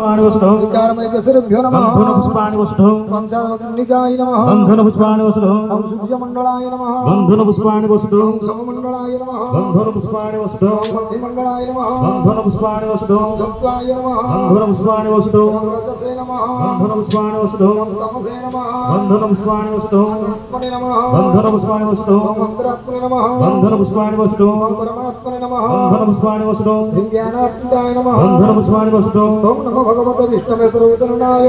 पुष्पाणि वसुधौ विकारमयकेसरिभ्यो नमः गन्धर्व पुष्पाणि वसुधौ पंचावग्निकाय नमः गन्धर्व पुष्पाणि वसुधौ ओम सूर्यमंडलाय नमः गन्धर्व पुष्पाणि वसुधौ ओम सममंडलाय नमः गन्धर्व पुष्पाणि वसुधौ ओम मंडलाय नमः गन्धर्व पुष्पाणि वसुधौ सत्वाय नमः गन्धर्व पुष्पाणि वसुधौ रजसे नमः गन्धर्व पुष्पाणि वसुधौ तमसे नमः गन्धर्व पुष्पाणि वसुधौ आत्मने नमः गन्धर्व पुष्पाणि वसुधौ ओम अंतरात्मने नमः गन्धर्व पुष्पाणि वसुधौ ओम परमात्मने नमः गन्धर्व पुष्पाणि वसुधौ दिव्यानात्मकाय नमः गन्धर्व पुष्पाणि वसुधौ ओम नमो भगवते विष्णवे सर्वतरुणाय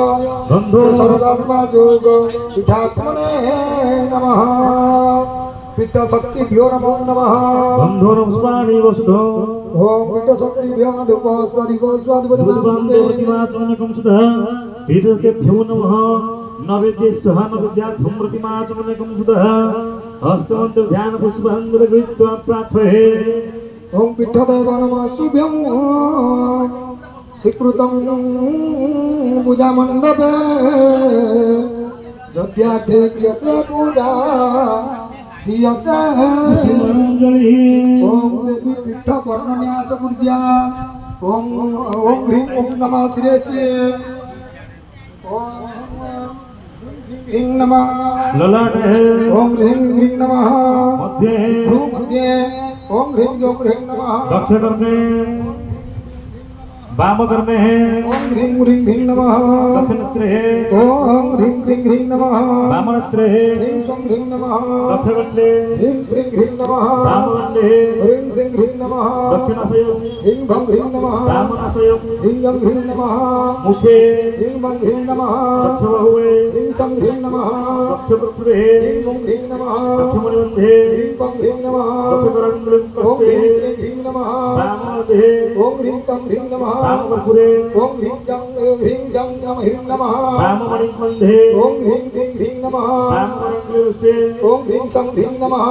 गन्धर्व सर्वात्मा योग पीठात्मने नमः पित्तशक्तिभ्यो नमो नमः गन्धर्व पुष्पाणि वसुधौ ओम पित्तशक्तिभ्यो प्रतिमाचमनकं सुधा एतद्भ्यो नमः नवेद्य सहानविद्यार्थं प्रतिमाचमनकं सुधा हस्तवन्त ध्यान पुष्पाञ्जलिर्गृहीत्वा प्रार्थये ओम पिठदेव नमस्तुभ्यं स्वीकृतं पूजामण्डपे यद्याथे क्रियते पूजा दीयते ओम देवी पीठ वर्णन्यास पूज्या ओम ओम ह्रीं ओम नमः श्रेयसे ओम ह्रीं नमः ललाटे ओम ह्रीं नमः मध्ये मध्ये ओम ह्रीं नमः दक्षिणकर्णे वामकर्णे ओम ह्रीं नमः दक्षिणत्रे ओम ह्रीं नमः वामनत्रे ह्रीं स्वं ह्रीं नमः दक्षिणकर्णे ह्रीं नमः वामकर्णे ह्रीं नमः दक्षिणाशयं ह्रीं भं ह्रीं नमः वामनाशयं ह्रीं नमः मुखे ह्रीं भं ह्रीं नमः दक्षिणबाहुवे ह्रीं सं ह्रीं नमः दक्षिणपुत्रे ह्रीं भं ह्रीं नमः दक्षिणमणिबन्धे ह्रीं भं ह्रीं नमः दक्षिणकरङ्गलं ओम कस्ते ह्रीं नमः वाममध्ये ओम ह्रीं तं ह्रीं नमः वामकर्पुरे ओम ह्रीं जं नमः ह्रीं नमः वाममणिबन्धे ओम ह्रीं नमः वामकरङ्गलस्य ओम ह्रीं सं ह्रीं नमः